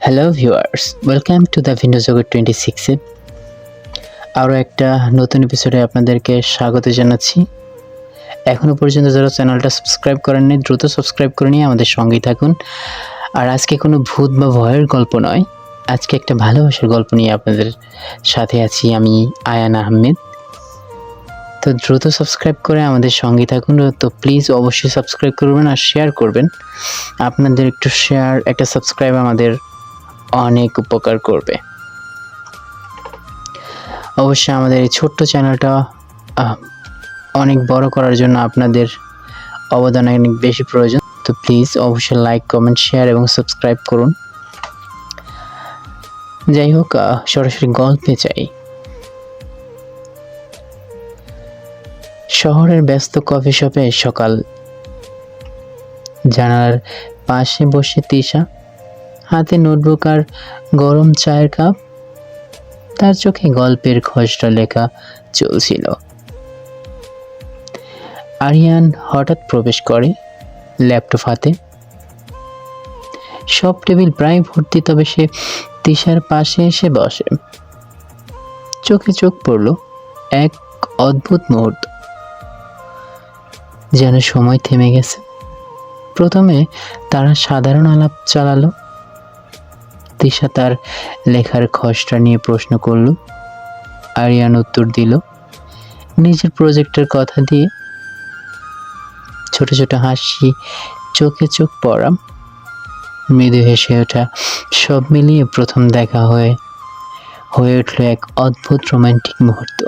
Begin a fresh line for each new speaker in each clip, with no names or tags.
Hello viewers, welcome to the ভিন্ডোজগৎ 26-এ আরও একটা নতুন এপিসোডে আপনাদেরকে স্বাগত জানাচ্ছি। এখনও পর্যন্ত যারা চ্যানেলটা সাবস্ক্রাইব করেননি দ্রুত সাবস্ক্রাইব করে নিয়ে আমাদের সঙ্গেই থাকুন। আর আজকে কোনো ভূত বা ভয়ের গল্প নয়, আজকে একটা ভালোবাসার গল্প নিয়ে আপনাদের সাথে আছি আমি, আয়ান আহমেদ। তো দ্রুত সাবস্ক্রাইব করে আমাদের সঙ্গেই থাকুন। তো প্লিজ অবশ্যই সাবস্ক্রাইব করবেন আর শেয়ার করবেন। আপনাদের একটু শেয়ার, একটা সাবস্ক্রাইব আমাদের অনেক উপকার করবে। অবশ্যই আমাদের এই ছোট্ট চ্যানেলটা অনেক বড় করার জন্য আপনাদের অবদান অনেক বেশি প্রয়োজন। তো প্লিজ অবশ্যই লাইক, কমেন্ট, শেয়ার এবং সাবস্ক্রাইব করুন। যাই হোক, সরাসরি গল্পে যাই। শহরের ব্যস্ত কফি শপে সকাল। জানালার পাশে বসে তিশা, হাতে নোটবুক আর গরম চায়ের কাপ। তার চোখে গল্পের খসড়া লেখা চলছিল। আরিয়ান হঠাৎ প্রবেশ করে, ল্যাপটপ হাতে। সব টেবিল প্রায় ভর্তি, তবে সে তিশার পাশে এসে বসে। চোখে চোখ পড়ল এক অদ্ভুত মুহূর্ত, যেন সময় থেমে গেছে। প্রথমে তারা সাধারণ আলাপ চালালো। তিশা তার লেখার খসড়া নিয়ে প্রশ্ন করল, আরিয়ান উত্তর দিল নিজের প্রজেক্টের কথা দিয়ে। ছোট ছোট হাসি, চোখে চোখ পড়া, মৃদু হেসে ওঠা, সব মিলিয়ে প্রথম দেখা হয়ে উঠল এক অদ্ভুত রোমান্টিক মুহূর্ত।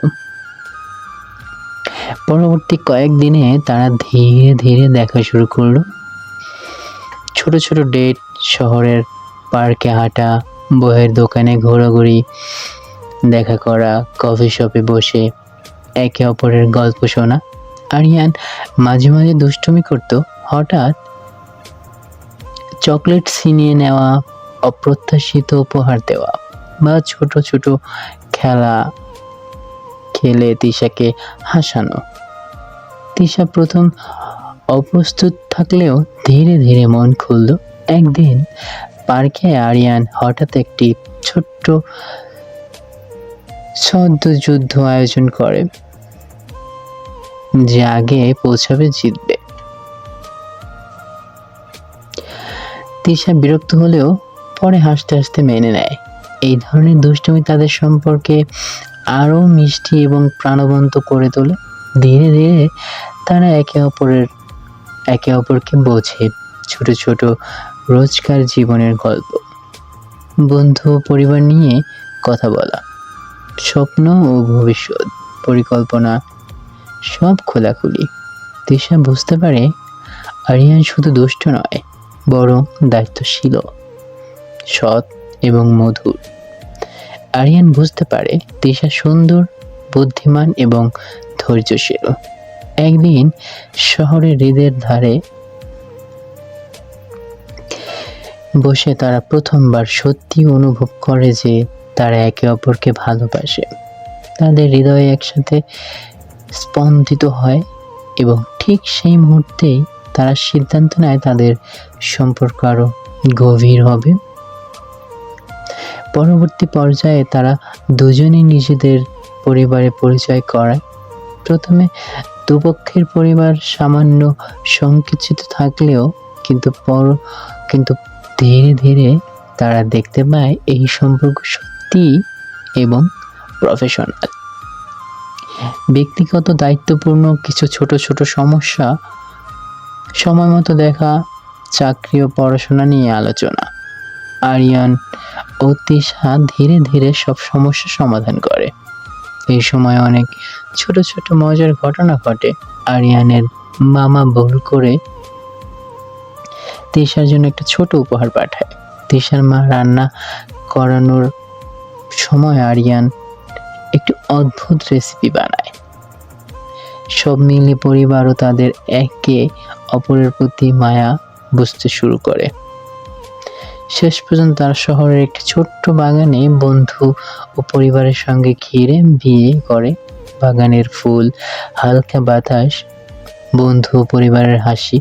পরবর্তী কয়েকদিনে তারা ধীরে ধীরে দেখা শুরু করলো। ছোট ছোট ডেট, শহরের পার্কে হাঁটা, বইয়ের দোকানে ঘোরাঘুরি, দেখা করা, কফি শপে বসে একে অপরের গল্প শোনা। আরিয়ান মাঝে মাঝে দুষ্টুমি করত, হঠাৎ চকলেট ছিনিয়ে নেওয়া, অপ্রত্যাশিত উপহার দেওয়া বা ছোট ছোট খেলা খেলে তিশাকে হাসানো। তিশা প্রথম অপ্রস্তুত থাকলেও ধীরে ধীরে মন খুলল। একদিন পার্কে আরিয়ান হঠাৎ একটি ছোট্ট যুদ্ধ আয়োজন করে, যে আগে পৌঁছাবে জিতবে। তিশা বিরক্ত হলেও পরে হাসতে হাসতে মেনে নেয়। এই ধরনের দুষ্টুমি তাদের সম্পর্কে আরো মিষ্টি এবং প্রাণবন্ত করে তোলে। ধীরে ধীরে তারা একে অপরকে বোঝে। ছোট ছোট রোজকার জীবনের গল্প, বন্ধু ও পরিবার নিয়ে কথা বলা, স্বপ্ন ও ভবিষ্যৎ পরিকল্পনা সব খোলাখুলি। তিশা বুঝতে পারে আরিয়ান শুধু দুষ্ট নয়, বরং দায়িত্বশীল, সৎ এবং মধুর। আরিয়ান বুঝতে পারে তিশা সুন্দর, বুদ্ধিমান এবং ধৈর্যশীল। একদিন শহরের হ্রদের ধারে বসে তারা প্রথমবার সত্যি অনুভব করে যে তারা একে অপরকে ভালোবাসে। তাদের হৃদয়ে একসাথে স্পন্দিত হয় এবং ঠিক সেই মুহূর্তেই তারা সিদ্ধান্ত নেয় তাদের সম্পর্ক আরো গভীর হবে। পরবর্তী পর্যায়ে তারা দুজনেই নিজেদের পরিবারে পরিচয় করায়। প্রথমে দুপক্ষের পরিবার সামান্য সংকুচিত থাকলেও কিন্তু ধীরে ধীরে তারা দেখতে পায় এই সম্পর্ক সত্যি এবং প্রফেশনাল। ব্যক্তিগত দায়িত্বপূর্ণ কিছু ছোট ছোট সমস্যা, সময় মতো দেখা, চাকরি ও পড়াশোনা নিয়ে আলোচনা। আরিয়ান ও তিশা ধীরে ধীরে সব সমস্যা সমাধান করে। এই সময় অনেক ছোট ছোট মজার ঘটনা ঘটে। আরিয়ানের মামা ভুল করে তিশার জন্য একটা ছোট উপহার পাঠায়। তিশার মা রান্না করানোর সময় আরিয়ান একটি অদ্ভুত রেসিপি বানায়। সব মিলে পরিবারও তাদের একে অপরের প্রতি মায়া বুঝতে শুরু করে। শেষ পর্যন্ত তারা শহরের একটি ছোট্ট বাগানে বন্ধু ও পরিবারের সঙ্গে ঘিরে বিয়ে করে। বাগানের ফুল, হালকা বাতাস, বন্ধু ও পরিবারের হাসি,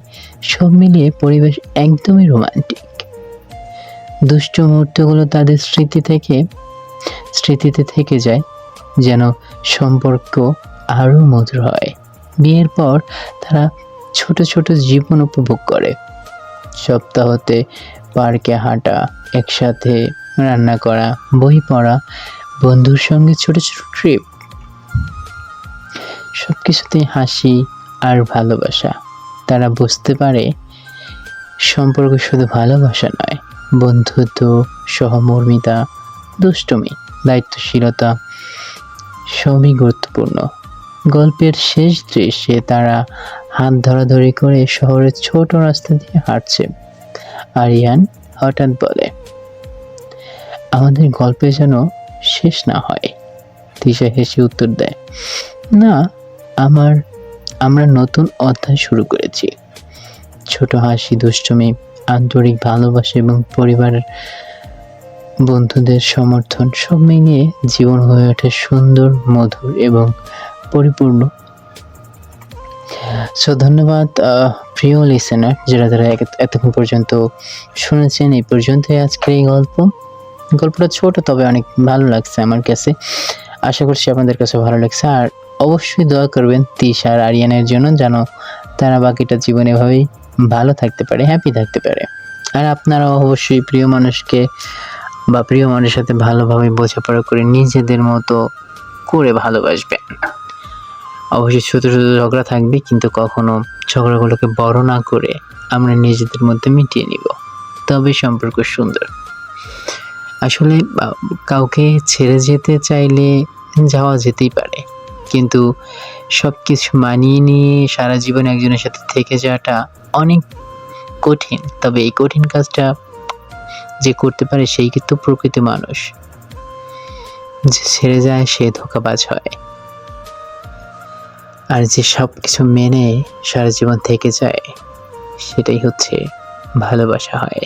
সব মিলিয়ে পরিবেশ একদমই রোমান্টিক। দুষ্ট মুহূর্তগুলো তাদের স্মৃতিতে থেকে যায়, যেন সম্পর্ক আরও মধুর হয়। বিয়ের পর তারা ছোট ছোট জীবন উপভোগ করে। সপ্তাহতে পার্কে হাঁটা, একসাথে রান্না করা, বই পড়া, বন্ধুর সঙ্গে ছোট ছোট ট্রিপ, সবকিছুতেই হাসি আর ভালোবাসা। তারা বুঝতে পারে সম্পর্ক শুধু ভালোবাসা নয়, বন্ধুত্ব, সহমর্মিতা, দুষ্টুমি, দায়িত্বশীলতা সবই গুরুত্বপূর্ণ। গল্পের শেষ দৃশ্যে তারা হাত ধরাধরি করে শহরের ছোট রাস্তা দিয়ে হাঁটছে। আরিয়ান হঠাৎ বলে, আমাদের গল্পে যেন শেষ না হয়। তিশা হেসে উত্তর দেয়, না, আমরা নতুন অধ্যায় শুরু করেছি। ছোট হাসি, দুষ্টুমি, আন্তরিক ভালোবাসা এবং পরিবারের বন্ধুদের সমর্থন সব মিলিয়ে জীবন হয়ে ওঠে সুন্দর, মধুর এবং পরিপূর্ণ। সো ধন্যবাদ প্রিয় লিসেনার, যারা এতক্ষণ পর্যন্ত শুনেছেন। এই পর্যন্তই আজকের এই গল্পটা ছোট, তবে অনেক ভালো লাগছে আমার কাছে। আশা করছি আপনাদের কাছে ভালো লাগছে। আর অবশ্যই দোয়া করবেন তিশা আর আরিয়ানের জন্য, যেন তারা বাকিটা জীবন এভাবেই ভালো থাকতে পারে, হ্যাপি থাকতে পারে। আর আপনারাও অবশ্যই প্রিয় মানুষকে বা প্রিয় মানুষের সাথে ভালোভাবে বোঝাপড়া করে নিজেদের মতো করে ভালোবাসবেন। অবশ্যই ছোট ছোট ঝগড়া থাকবে, কিন্তু কখনো ঝগড়াগুলোকে বড় না করে আমরা নিজেদের মধ্যে মিটিয়ে নিব, তবে সম্পর্ক সুন্দর। আসলে কাউকে ছেড়ে যেতে চাইলে যাওয়া যেতেই পারে, কিন্তু সব কিছু মানিয়ে নিয়ে সারা জীবন একজনের সাথে থেকে যাওয়াটা অনেক কঠিন। তবে এই কঠিন কাজটা যে করতে পারে সেই কিন্তু প্রকৃত মানুষ। যে ছেড়ে যায় সে ধোঁকাবাজ হয়, আর যে সব কিছু মেনে সারা জীবন থেকে যায় সেটাই হচ্ছে ভালোবাসা হয়।